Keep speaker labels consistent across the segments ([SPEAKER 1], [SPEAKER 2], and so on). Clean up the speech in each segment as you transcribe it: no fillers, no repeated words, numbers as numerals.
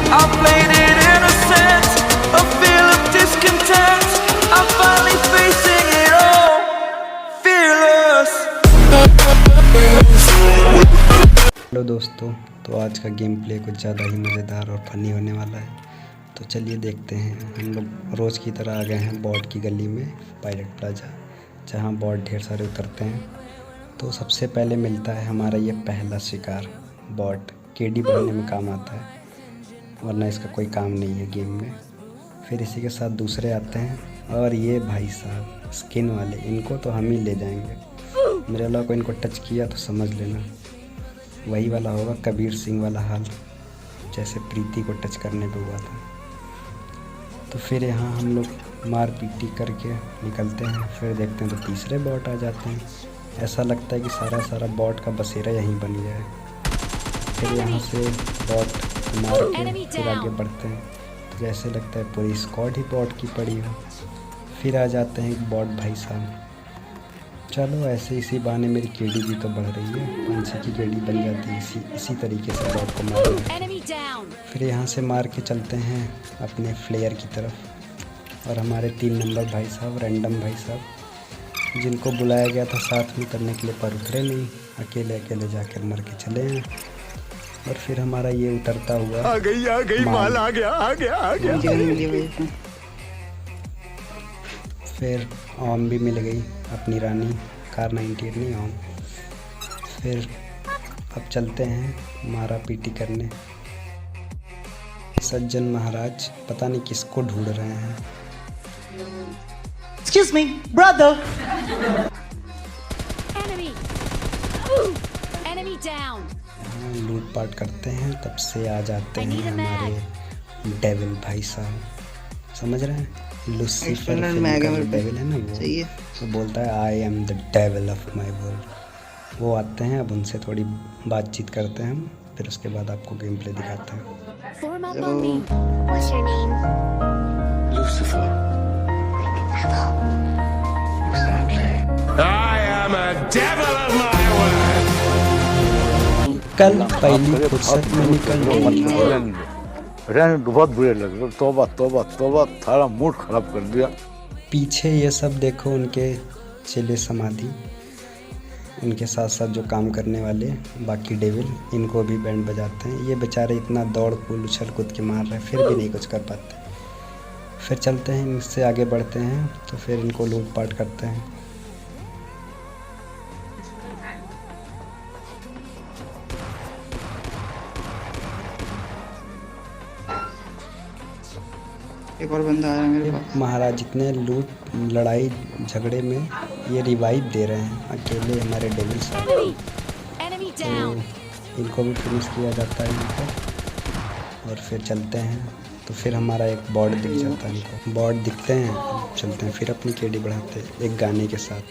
[SPEAKER 1] I played it innocent, a feel of discontent. I'm finally facing it all, fearless.
[SPEAKER 2] Hello दोस्तों, तो आज का game play कुछ ज़्यादा ही मज़ेदार और फनी होने वाला है। तो चलिए देखते हैं। हम लोग रोज़ की तरह आ गए हैं बॉट की गली में, पायलट प्लाजा, जहाँ बॉट ढेर सारे उतरते हैं। तो सबसे पहले मिलता है हमारा ये पहला शिकार, बॉट। केडी बढ़ाने में काम आता है, वरना इसका कोई काम नहीं है गेम में। फिर इसी के साथ दूसरे आते हैं, और ये भाई साहब स्किन वाले, इनको तो हम ही ले जाएंगे। मेरे अलावा को इनको टच किया तो समझ लेना वही वाला होगा, कबीर सिंह वाला हाल, जैसे प्रीति को टच करने पे हुआ था। तो फिर यहाँ हम लोग मार पीटी करके निकलते हैं। फिर देखते हैं तो तीसरे बॉट आ जाते हैं। ऐसा लगता है कि सारा बॉट का बसेरा यहीं बन गया है। फिर यहाँ से बॉट मार के फिर आगे बढ़ते हैं, तो जैसे लगता है पूरी स्क्वाड ही बॉट की पड़ी हो। फिर आ जाते हैं एक बॉट भाई साहब। चलो ऐसे इसी बहाने मेरी केडी भी तो बढ़ रही है, पंछी की केडी बन जाती है इसी तरीके से बॉट को मार। फिर यहाँ से मार के चलते हैं अपने फ्लेयर की तरफ। और हमारे 3 नंबर भाई साहब, रैंडम भाई साहब, जिनको बुलाया गया था साथ में करने के लिए, पर उतरे नहीं, अकेले जाकर मर के चले हैं। और फिर हमारा ये उतरता हुआ
[SPEAKER 3] आ गई माल आ गया।
[SPEAKER 2] फिर ओम भी मिल गई, अपनी रानी कार 98 नहीं ओम। फिर अब चलते हैं मारा पीटी करने। सज्जन महाराज पता नहीं किसको ढूंढ रहे हैं।
[SPEAKER 4] Excuse me, brother. Enemy down.
[SPEAKER 2] लूट पाट करते हैं, तब से आ जाते हैं हमारे डेविल भाई साहब, समझ रहे हैं? लूसीफर डेविल है ना वो बोलता है I am the devil of my world. वो आते हैं, अब उनसे थोड़ी बातचीत करते हैं हम, फिर उसके बाद आपको गेम प्ले दिखाते हैं।
[SPEAKER 5] What's your name?
[SPEAKER 3] Lucifer. Exactly. I am a devil of my world.
[SPEAKER 2] कल पहली फुर्सत में निकल गई।
[SPEAKER 6] रहने बहुत बुरे लग रहे। तौबा थारा मूड खराब कर दिया।
[SPEAKER 2] पीछे ये सब देखो उनके चिले समाधि, उनके साथ साथ जो काम करने वाले बाकी डेविल, इनको भी बैंड बजाते हैं। ये बेचारे इतना दौड़ कूद उछल कूद के मार रहे हैं, फिर भी नहीं कुछ कर पाते। फिर चलते हैं, इनसे आगे बढ़ते हैं, तो फिर इनको लूट पाट करते हैं।
[SPEAKER 7] एक और बंदा आया मेरे पास।
[SPEAKER 2] महाराज इतने लूट लड़ाई झगड़े में ये रिवाइव दे रहे हैं अकेले हमारे डेविल साहब। तो इनको भी फिनिश किया जाता है इनको। और फिर चलते हैं, तो फिर हमारा एक बॉर्ड दिख जाता है इनको। बॉर्ड दिखते हैं, चलते हैं फिर अपनी केडी बढ़ाते हैं एक गाने के साथ।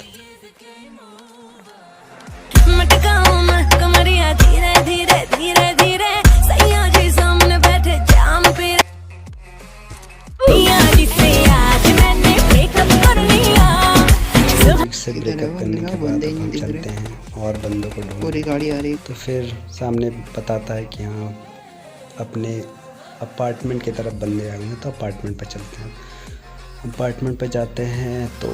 [SPEAKER 2] से ब्रेकअप करने के बाद हम चलते हैं और बंदों को ढूंढते।
[SPEAKER 7] पूरी गाड़ी आ रही।
[SPEAKER 2] तो फिर सामने बताता है कि हाँ अपने अपार्टमेंट की तरफ बंदे आ गए हैं, तो अपार्टमेंट पे चलते हैं। अपार्टमेंट पे जाते हैं तो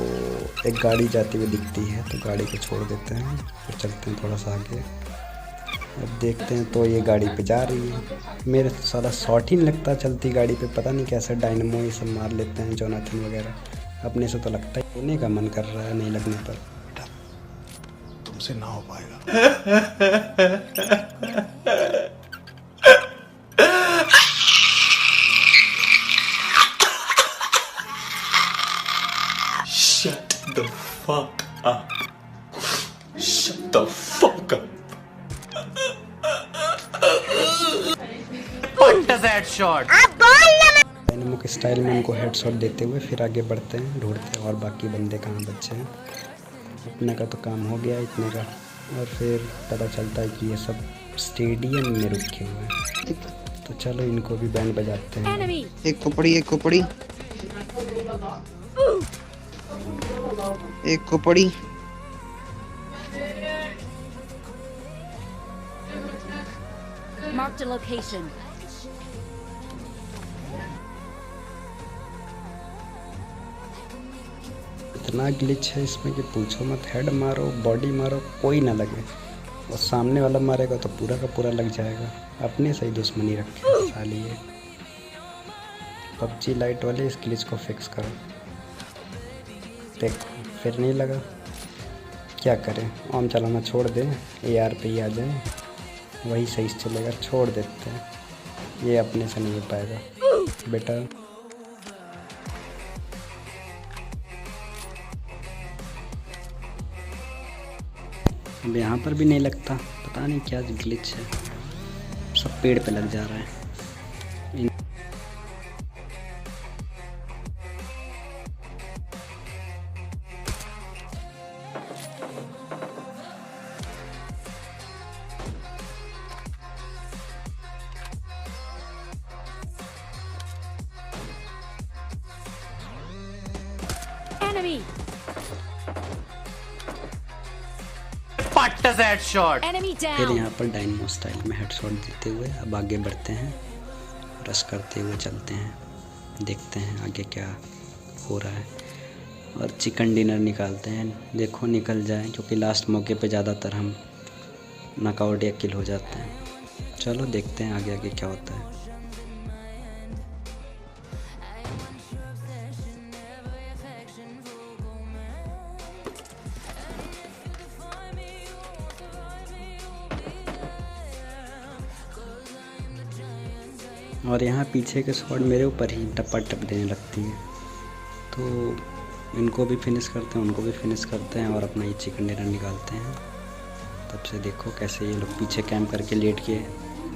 [SPEAKER 2] एक गाड़ी जाती हुई दिखती है, तो गाड़ी को छोड़ देते हैं, फिर चलते हैं थोड़ा सा आगे। अब देखते हैं तो ये गाड़ी पे जा रही है। मेरे सारा शॉट ही नहीं लगता चलती गाड़ी पे, पता नहीं कैसे डायनमो ये सब मार लेते हैं जोनाथन वगैरह। अपने से तो लगता है होने का मन कर रहा है, नहीं लगने पर
[SPEAKER 3] तुमसे ना हो पाएगा। Shut the fuck up. Shut the fuck up.
[SPEAKER 4] What is that shot?
[SPEAKER 2] Dynamo के स्टाइल में उनको हेडशॉट देते हुए फिर आगे बढ़ते हैं, ढूंढते हैं और बाकी बंदे कहाँ बचे हैं। अपने का तो काम हो गया इतने का। और फिर पता चलता है कि ये सब स्टेडियम में रुके हुए हैं, तो चलो इनको भी बैंड बजाते हैं।
[SPEAKER 7] एक को पड़ी।
[SPEAKER 5] Marked a location.
[SPEAKER 2] इतना ग्लिच है इसमें कि पूछो मत। हेड मारो, बॉडी मारो, कोई ना लगे, और सामने वाला मारेगा तो पूरा का पूरा लग जाएगा। अपने सही दुश्मनी रखे साली ये। PUBG लाइट वाले इस ग्लिच को फिक्स करो। देखो फिर नहीं लगा, क्या करें, आम चलाना छोड़ दें, AR पे ही आ जाए, वही सही से चलेगा। छोड़ देते हैं, ये अपने से नहीं हो पाएगा बेटा। अब यहाँ पर भी नहीं लगता, पता नहीं क्या ग्लिच है, सब पेड़ पे लग जा रहा है।
[SPEAKER 4] Enemy.
[SPEAKER 1] Put headshot.
[SPEAKER 4] Enemy
[SPEAKER 2] फिर
[SPEAKER 4] down.
[SPEAKER 2] यहाँ पर डायनामो स्टाइल में हेडशॉट देते हुए अब आगे बढ़ते हैं, रश करते हुए चलते हैं, देखते हैं आगे क्या हो रहा है, और चिकन डिनर निकालते हैं। देखो निकल जाए, क्योंकि लास्ट मौके पे ज़्यादातर हम नॉकआउट या किल हो जाते हैं। चलो देखते हैं आगे आगे क्या होता है। और यहाँ पीछे के शॉट मेरे ऊपर ही टप्पा टप देने लगती है, तो इनको भी फिनिश करते हैं, उनको भी फिनिश करते हैं, और अपना ये चिकन डिनर निकालते हैं। तब से देखो कैसे ये लोग पीछे कैंप करके लेट के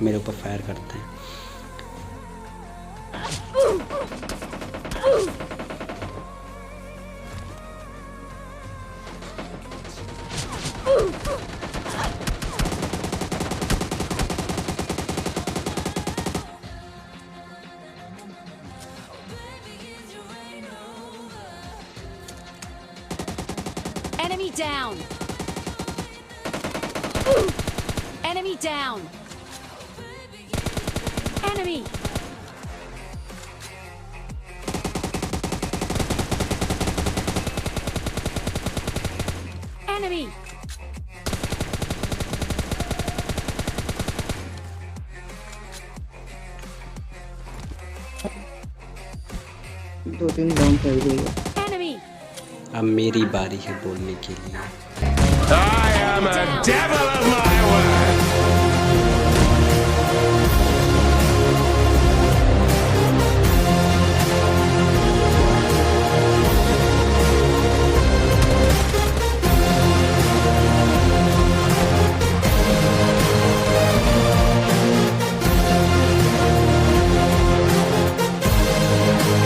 [SPEAKER 2] मेरे ऊपर फायर करते हैं।
[SPEAKER 4] Enemy down. Enemy down. Enemy. Enemy.
[SPEAKER 7] दो तीन राउंड कर देगा।
[SPEAKER 4] Enemy.
[SPEAKER 2] अब मेरी बारी है बोलने के लिए।
[SPEAKER 3] I am a devil of my word.